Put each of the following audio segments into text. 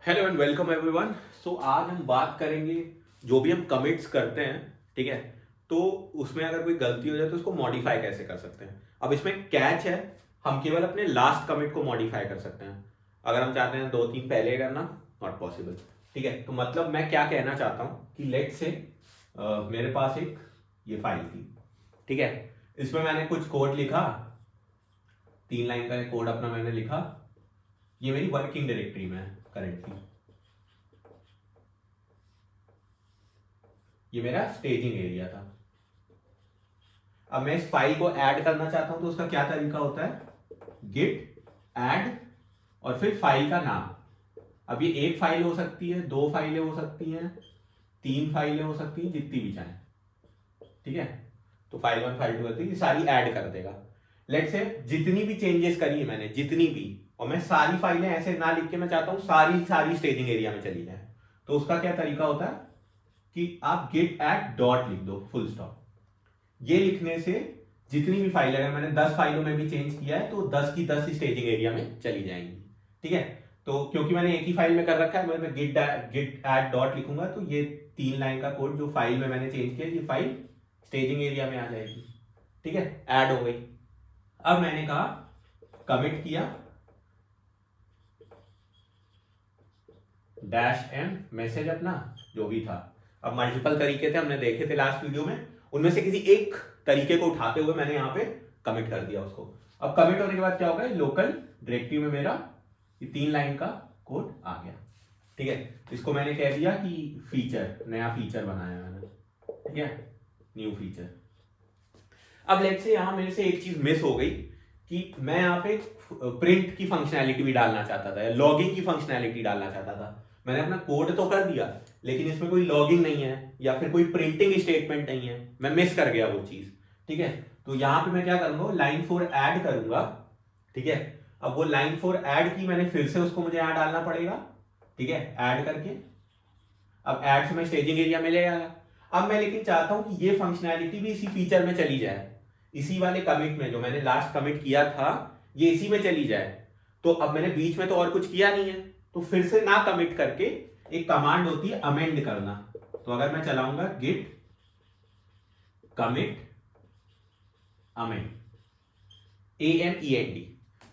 Hello and welcome everyone. So आज हम बात करेंगे जो भी हम कमिट्स करते हैं, ठीक है। तो उसमें अगर कोई गलती हो जाए तो उसको मॉडिफाई कैसे कर सकते हैं। अब इसमें कैच है, हम केवल अपने लास्ट कमिट को मॉडिफाई कर सकते हैं। अगर हम चाहते हैं दो तीन पहले करना, नॉट पॉसिबल। ठीक है, तो मतलब मैं क्या कहना चाहता हूँ कि लेट से मेरे पास एक ये फाइल थी, ठीक है। इसमें मैंने कुछ कोड लिखा, 3 लाइन का कोड अपना मैंने लिखा। ये मेरी वर्किंग डायरेक्टरी में है करेंटली। ये मेरा स्टेजिंग एरिया था। अब मैं इस फाइल को ऐड करना चाहता हूं तो उसका क्या तरीका होता है, गिट ऐड और फिर फाइल का नाम। अब ये एक फाइल हो सकती है, दो फाइलें हो सकती हैं, 3 फाइलें हो सकती हैं, जितनी भी चाहें, ठीक है। तो फाइल 1 फाइल 2 करती है, सारी ऐड कर देगा। लेट से जितनी भी चेंजेस करी है मैंने, जितनी भी, और मैं सारी फाइलें ऐसे ना लिख के मैं चाहता हूं सारी सारी स्टेजिंग एरिया में चली जाए, तो उसका क्या तरीका होता है कि आप गिट ऐड डॉट लिख दो, फुल स्टॉप। ये लिखने से जितनी भी फाइल, अगर मैंने 10 फाइलों में भी चेंज किया है तो 10 की 10 स्टेजिंग एरिया में चली जाएंगी, ठीक है। तो क्योंकि मैंने एक ही फाइल में कर रखा है, मैं गिट ऐड डॉट लिखूंगा तो ये 3 लाइन का कोड जो फाइल में मैंने चेंज किया, ये फाइल स्टेजिंग एरिया में आ जाएगी, ठीक है, ऐड हो गई। अब मैंने कहा कमिट किया, डैश एम मैसेज अपना जो भी था। अब मल्टीपल तरीके थे, हमने देखे थे लास्ट वीडियो में, उनमें से किसी एक तरीके को उठाते हुए मैंने यहाँ पे कमिट कर दिया उसको। अब कमिट होने के बाद क्या होगा, लोकल डायरेक्टरी में मेरा ये 3 लाइन का कोड आ गया, ठीक है। इसको मैंने कह दिया कि फीचर, नया फीचर बनाया मैंने, ठीक है, न्यू फीचर। अब लेट से यहां मेरे से एक चीज मिस हो गई कि मैं यहाँ पे प्रिंट की फंक्शनैलिटी भी डालना चाहता था या लॉगिंग की फंक्शनैलिटी डालना चाहता था। मैंने अपना कोड तो कर दिया, लेकिन इसमें कोई लॉगिंग नहीं है या फिर कोई प्रिंटिंग स्टेटमेंट नहीं है, मैं मिस कर गया वो चीज, ठीक है। तो यहाँ पे मैं क्या करूंगा, लाइन 4 ऐड करूंगा, ठीक है। अब वो लाइन 4 ऐड की मैंने, फिर से उसको मुझे यहाँ डालना पड़ेगा, ठीक है, ऐड करके। अब ऐड से मैं स्टेजिंग एरिया में ले आया। अब मैं लेकिन चाहता हूं कि ये फंक्शनैलिटी भी इसी फीचर में चली जाए, इसी वाले कमिट में, जो मैंने लास्ट कमिट किया था ये इसी में चली जाए। तो अब मैंने बीच में तो और कुछ किया नहीं है, तो फिर से ना कमिट करके एक कमांड होती है अमेंड करना। तो अगर मैं चलाऊंगा गिट कमिट अमेंड, AMEND,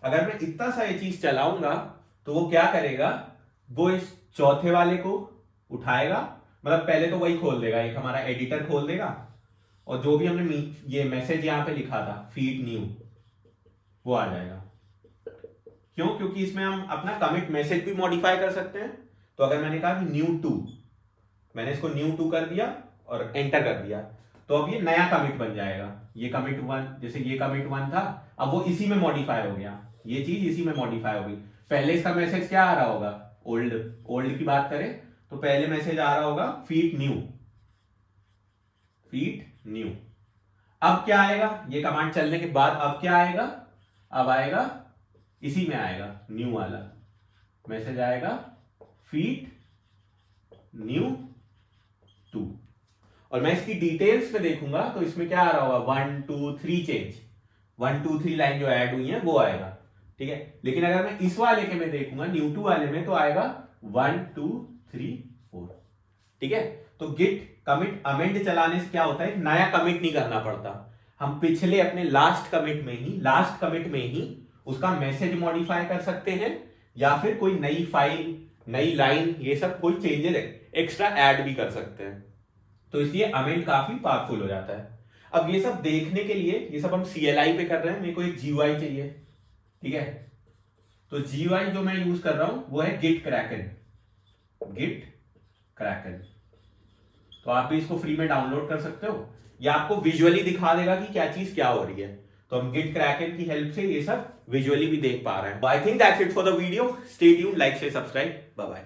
अगर मैं इतना सा ये चीज चलाऊंगा तो वो क्या करेगा, वो इस चौथे वाले को उठाएगा। मतलब पहले तो वही खोल देगा, एक हमारा एडिटर खोल देगा, और जो भी हमने ये मैसेज यहां पे लिखा था फीड न्यू, वो आ जाएगा। क्यों? क्योंकि इसमें हम अपना कमिट मैसेज भी मॉडिफाई कर सकते हैं। तो अगर मैंने कहा कि न्यू 2, मैंने इसको न्यू 2 कर दिया और एंटर कर दिया, तो अब ये नया कमिट बन जाएगा। ये कमिट 1, जैसे ये कमिट 1 था, अब वो इसी में मॉडिफाई हो गया, ये चीज इसी में मॉडिफाई हो गई। पहले इसका मैसेज क्या आ रहा होगा, ओल्ड, ओल्ड की बात करें तो पहले मैसेज आ रहा होगा फीड न्यू, फीड न्यू। अब क्या आएगा, ये कमांड चलने के बाद अब क्या आएगा, अब आएगा इसी में आएगा न्यू वाला मैसेज आएगा, फीड न्यू 2। और मैं इसकी डिटेल्स में देखूंगा तो इसमें क्या आ रहा होगा, 1 2 3 चेंज, 1 2 3 लाइन जो ऐड हुई है वो आएगा, ठीक है। लेकिन अगर मैं इस वाले के में देखूंगा, न्यू 2 वाले में, तो आएगा 1 2 3 4, ठीक है। तो गिट कमिट अमेंड चलाने से क्या होता है, नया कमिट नहीं करना पड़ता, हम पिछले अपने लास्ट कमिट में ही उसका मैसेज मॉडिफाई कर सकते हैं, या फिर कोई नई फाइल, नई लाइन, ये सब कोई चेंजेस एक्स्ट्रा ऐड भी कर सकते हैं। तो इसलिए अमेंड काफी पावरफुल हो जाता है। अब ये सब देखने के लिए, ये सब हम CLI पे कर रहे हैं, मेरे को एक GUI चाहिए, ठीक है। तो GUI जो मैं यूज कर रहा हूं वो है गिट क्रैकन, गिट क्रैकन। तो आप भी इसको फ्री में डाउनलोड कर सकते हो, या आपको विजुअली दिखा देगा कि क्या चीज क्या हो रही है। तो हम गिट क्रैकन की हेल्प से ये सब विजुअली भी देख पा रहे हैं। I think that's it for the video. Stay tuned, like share subscribe, bye bye.